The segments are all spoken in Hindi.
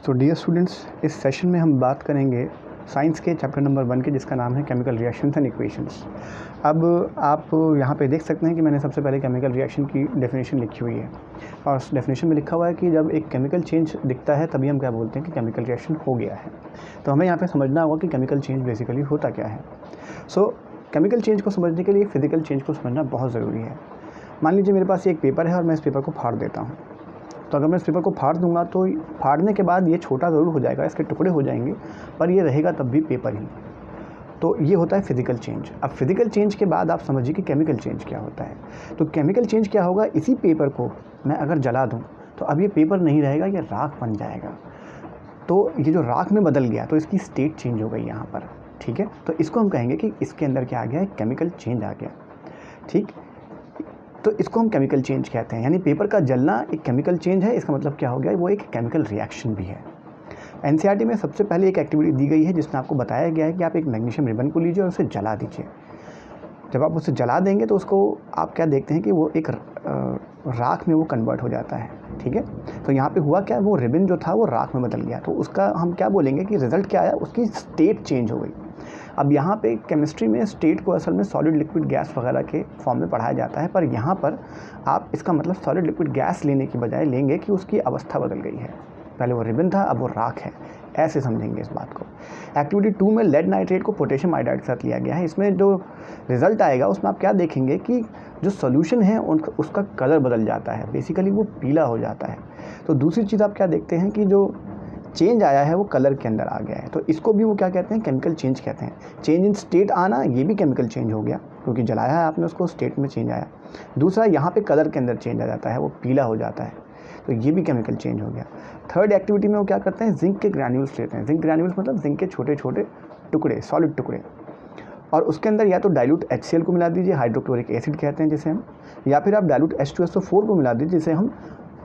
तो डियर स्टूडेंट्स, इस सेशन में हम बात करेंगे साइंस के चैप्टर नंबर 1 के, जिसका नाम है केमिकल रिएक्शंस एंड इक्वेशंस। अब आप यहाँ पे देख सकते हैं कि मैंने सबसे पहले केमिकल रिएक्शन की डेफिनेशन लिखी हुई है, और उस डेफिनेशन में लिखा हुआ है कि जब एक केमिकल चेंज दिखता है तभी हम क्या बोलते हैं कि केमिकल रिएक्शन हो गया है। तो हमें यहाँ पे समझना होगा कि केमिकल चेंज बेसिकली होता क्या है। सो केमिकल चेंज को समझने के लिए फिजिकल चेंज को समझना बहुत ज़रूरी है। मान लीजिए मेरे पास एक पेपर है और मैं इस पेपर को फाड़ देता हूँ, तो अगर मैं इस पेपर को फाड़ दूंगा तो फाड़ने के बाद ये छोटा ज़रूर हो जाएगा, इसके टुकड़े हो जाएंगे, पर ये रहेगा तब भी पेपर ही। तो ये होता है फिजिकल चेंज। अब फिजिकल चेंज के बाद आप समझिए कि केमिकल चेंज क्या होता है। तो केमिकल चेंज क्या होगा, इसी पेपर को मैं अगर जला दूँ तो अब ये पेपर नहीं रहेगा, ये राख बन जाएगा। तो ये जो राख में बदल गया तो इसकी स्टेट चेंज हो गई यहाँ पर, ठीक है। तो इसको हम कहेंगे कि इसके अंदर क्या आ गया है, केमिकल चेंज आ गया, ठीक। तो इसको हम केमिकल चेंज कहते हैं, यानी पेपर का जलना एक केमिकल चेंज है। इसका मतलब क्या हो गया, वो एक केमिकल रिएक्शन भी है। एनसीईआरटी में सबसे पहले एक एक्टिविटी दी गई है जिसमें आपको बताया गया है कि आप एक मैग्नीशियम रिबन को लीजिए और उसे जला दीजिए। जब आप उसे जला देंगे तो उसको आप क्या देखते हैं कि वो एक राख में वो कन्वर्ट हो जाता है, ठीक है। तो यहाँ पे हुआ क्या, वो रिबन जो था वो राख में बदल गया। तो उसका हम क्या बोलेंगे कि रिजल्ट क्या आया, उसकी स्टेट चेंज हो गई। अब यहाँ पे केमिस्ट्री में स्टेट को असल में सॉलिड लिक्विड गैस वगैरह के फॉर्म में पढ़ाया जाता है, पर यहाँ पर आप इसका मतलब सॉलिड लिक्विड गैस लेने की बजाय लेंगे कि उसकी अवस्था बदल गई है। पहले वो रिबन था, अब वो राख है, ऐसे समझेंगे इस बात को। एक्टिविटी 2 में लेड नाइट्रेट को पोटेशियम आयोडाइड के साथ लिया गया है। इसमें जो रिजल्ट आएगा उसमें आप क्या देखेंगे कि जो सोल्यूशन है उसका कलर बदल जाता है, बेसिकली वो पीला हो जाता है। तो दूसरी चीज़ आप क्या देखते हैं कि जो चेंज आया है वो कलर के अंदर आ गया है। तो इसको भी वो क्या कहते हैं, केमिकल चेंज कहते हैं। चेंज इन स्टेट आना, ये भी केमिकल चेंज हो गया, क्योंकि जलाया है आपने उसको, स्टेट में चेंज आया। दूसरा, यहाँ पे कलर के अंदर चेंज आ जाता है, वो पीला हो जाता है, तो ये भी केमिकल चेंज हो गया। थर्ड एक्टिविटी में वो क्या करते हैं, जिंक के ग्रैन्यूल्स लेते हैं। जिंक ग्रैन्यूल्स मतलब जिंक के छोटे छोटे टुकड़े, सॉलिड टुकड़े, और उसके अंदर या तो डाइल्यूट HCl को मिला दीजिए, हाइड्रोक्लोरिक एसिड कहते हैं जिसे हम, या फिर आप डाइल्यूट H2SO4 को मिला दीजिए, जिसे हम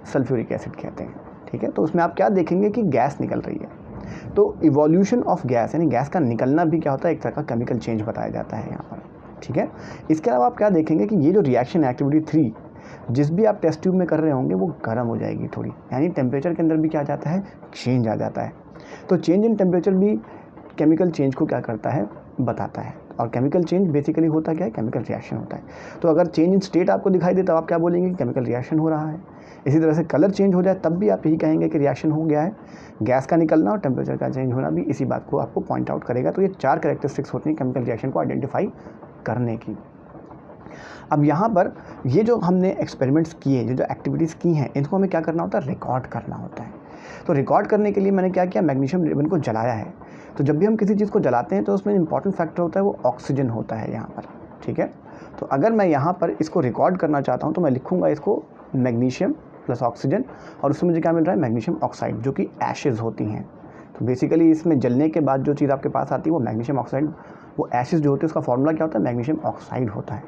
सल्फ्यूरिक एसिड कहते हैं, ठीक है। तो उसमें आप क्या देखेंगे कि गैस निकल रही है। तो इवोल्यूशन ऑफ गैस, यानी गैस का निकलना भी क्या होता है, एक तरह का केमिकल चेंज बताया जाता है यहाँ पर, ठीक है। इसके अलावा आप क्या देखेंगे कि ये जो रिएक्शन है एक्टिविटी 3, जिस भी आप टेस्ट ट्यूब में कर रहे होंगे वो गर्म हो जाएगी थोड़ी, यानी टेम्परेचर के अंदर भी क्या आ जाता है, चेंज आ जाता है। तो चेंज इन टेम्परेचर भी केमिकल चेंज को क्या करता है, बताता है। और केमिकल चेंज बेसिकली होता क्या है, केमिकल रिएक्शन होता है। तो अगर चेंज इन स्टेट आपको दिखाई दे तब आप क्या बोलेंगे कि केमिकल रिएक्शन हो रहा है। इसी तरह से कलर चेंज हो जाए तब भी आप यही कहेंगे कि रिएक्शन हो गया है। गैस का निकलना और टेम्परेचर का चेंज होना भी इसी बात को आपको पॉइंट आउट करेगा। तो ये 4 कैरेक्टरिस्टिक्स होती हैं केमिकल रिएक्शन को आइडेंटिफाई करने की। अब यहाँ पर ये जो हमने एक्सपेरिमेंट्स किए, जो एक्टिविटीज़ की हैं, इनको हमें क्या करना होता है, रिकॉर्ड करना होता है। तो रिकॉर्ड करने के लिए मैंने क्या किया, मैग्नीशियम रिबन को जलाया है। तो जब भी हम किसी चीज़ को जलाते हैं तो उसमें इंपॉर्टेंट फैक्टर होता है वो ऑक्सीजन होता है यहाँ पर, ठीक है। तो अगर मैं यहाँ पर इसको रिकॉर्ड करना चाहता हूँ तो मैं लिखूँगा इसको मैग्नीशियम प्लस ऑक्सीजन, और उसमें मुझे क्या मिल रहा है, मैग्नीशियम ऑक्साइड, जो कि एशेज़ होती हैं। तो बेसिकली इसमें जलने के बाद जो चीज़ आपके पास आती है वो मैग्नीशियम ऑक्साइड, वो एशेज़ जो होती है उसका फॉर्मूला क्या होता है, मैग्नीशियम ऑक्साइड होता है।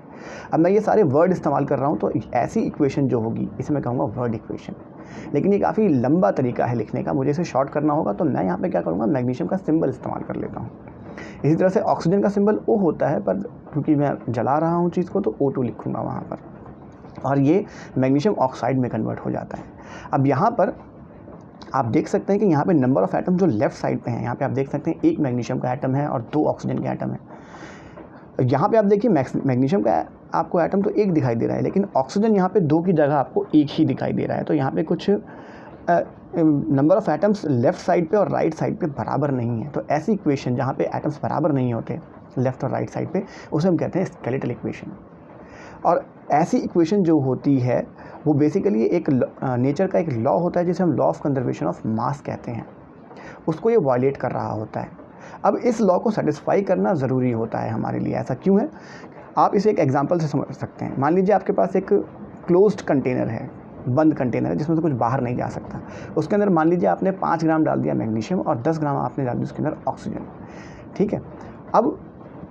अब मैं ये सारे वर्ड इस्तेमाल कर रहा हूँ, तो ऐसी इक्वेशन जो होगी इसे मैं कहूँगा वर्ड इक्वेशन। लेकिन ये काफ़ी लंबा तरीका है लिखने का, मुझे इसे शॉर्ट करना होगा, तो मैं यहाँ पे क्या करूँगा, मैग्नीशियम का सिंबल इस्तेमाल कर लेता हूँ। इसी तरह से ऑक्सीजन का सिंबल O होता है, पर क्योंकि मैं जला रहा हूँ चीज़ को तो O2 लिखूँगा वहाँ पर, और ये मैग्नीशियम ऑक्साइड में कन्वर्ट हो जाता है। अब यहाँ पर आप देख सकते हैं कि यहाँ पे नंबर ऑफ एटम जो लेफ्ट साइड पे हैं, यहाँ पे आप देख सकते हैं 1 मैग्नीशियम का एटम है और 2 ऑक्सीजन के एटम है। यहाँ पे आप देखिए मैग्नीशियम का आपको एटम तो 1 दिखाई दे रहा है, लेकिन ऑक्सीजन यहाँ पे 2 की जगह आपको 1 ही दिखाई दे रहा है। तो यहाँ पे कुछ number of atoms left side पे और राइट साइड पे बराबर नहीं है। तो ऐसी इक्वेशन जहाँ पे एटम्स बराबर नहीं होते लेफ़्ट और राइट साइड पे, उसे हम कहते हैं स्केलेटल इक्वेशन। और ऐसी इक्वेशन जो होती है वो बेसिकली एक नेचर का एक लॉ होता है जिसे हम लॉ ऑफ कंजर्वेशन ऑफ मास कहते हैं, उसको ये वायलेट कर रहा होता है। अब इस लॉ को सेटिस्फाई करना ज़रूरी होता है हमारे लिए। ऐसा क्यों है, आप इसे एक एग्जांपल से समझ सकते हैं। मान लीजिए आपके पास एक क्लोज्ड कंटेनर है, बंद कंटेनर है, जिसमें से कुछ बाहर नहीं जा सकता। उसके अंदर मान लीजिए आपने 5 ग्राम डाल दिया मैग्नीशियम और 10 ग्राम आपने डाल दिया उसके अंदर ऑक्सीजन, ठीक है। अब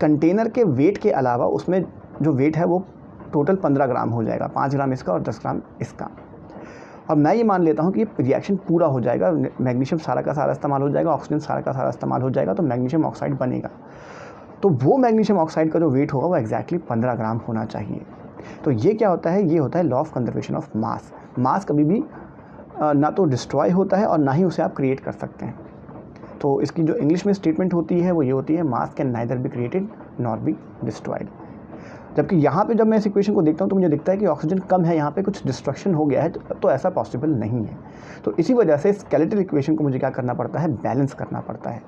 कंटेनर के वेट के अलावा उसमें जो वेट है वो टोटल 15 ग्राम हो जाएगा, 5 ग्राम इसका और 10 ग्राम इसका। अब मैं ये मान लेता हूँ कि ये रिएक्शन पूरा हो जाएगा, मैग्नीशियम सारा का सारा इस्तेमाल हो जाएगा, ऑक्सीजन सारा का सारा इस्तेमाल हो जाएगा, तो मैग्नीशियम ऑक्साइड बनेगा। तो वो मैग्नीशियम ऑक्साइड का जो वेट होगा वो एग्जैक्टली 15 ग्राम होना चाहिए। तो ये क्या होता है, ये होता है law of conservation of mass. Mass कभी भी ना तो डिस्ट्रॉय होता है और ना ही उसे आप क्रिएट कर सकते हैं। तो इसकी जो इंग्लिश में स्टेटमेंट होती है वो ये होती है, मास can neither be created nor be destroyed. जबकि यहाँ पे जब मैं इस इक्वेशन को देखता हूँ तो मुझे दिखता है कि ऑक्सीजन कम है, यहाँ पे कुछ डिस्ट्रक्शन हो गया है, तो ऐसा पॉसिबल नहीं है। तो इसी वजह से स्केलेटल इक्वेशन को मुझे क्या करना पड़ता है, बैलेंस करना पड़ता है।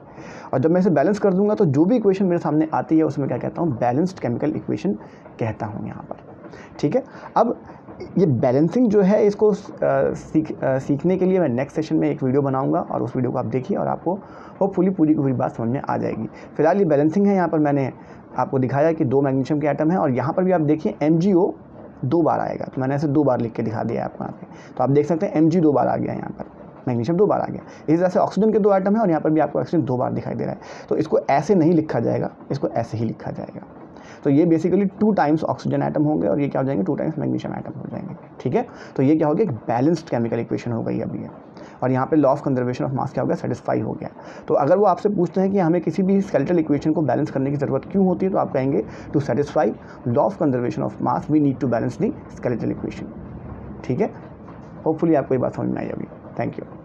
और जब मैं इसे बैलेंस कर दूंगा तो जो भी इक्वेशन मेरे सामने आती है उसमें क्या कहता हूँ, बैलेंस्ड केमिकल इक्वेशन कहता हूँ यहाँ पर। ठीक है, अब ये बैलेंसिंग जो है इसको सीखने के लिए मैं नेक्स्ट सेशन में एक वीडियो बनाऊंगा और उस वीडियो को आप देखिए और आपको होपफुली पूरी की पूरी बात समझ में आ जाएगी। फिलहाल ये बैलेंसिंग है, यहाँ पर मैंने आपको दिखाया कि 2 मैग्नीशियम के एटम है और यहाँ पर भी आप देखिए MgO 2 बार आएगा, तो मैंने ऐसे 2 बार लिख के दिखा दिया है आपको यहाँ पे। तो आप देख सकते हैं Mg 2 बार आ गया, यहाँ पर मैग्नीशियम 2 बार आ गया। इसी तरह से ऑक्सीजन के 2 एटम है और यहाँ पर भी आपको ऑक्सीजन 2 बार दिखाई दे रहा है। तो इसको ऐसे नहीं लिखा जाएगा, इसको ऐसे ही लिखा जाएगा। तो ये बेसिकली 2 टाइम्स ऑक्सीजन एटम होंगे और ये क्या हो जाएंगे, 2 टाइम्स मैग्नीशियम एटम हो जाएंगे। ठीक है, तो ये क्या हो गया, एक बैलेंस्ड केमिकल इक्वेशन हो गई अभी है। और यहाँ पे लॉ ऑफ कंजर्वेशन ऑफ मास क्या हो गया, सेटिस्फाई हो गया। तो अगर वो आपसे पूछते हैं कि हमें किसी भी स्केलेटल इक्वेशन को बैलेंस करने की ज़रूरत क्यों होती है, तो आप कहेंगे to satisfy law of conservation of mass we need to balance the skeletal equation. ठीक है, होपफुली आपको ये बात समझ में आई अभी। Thank you.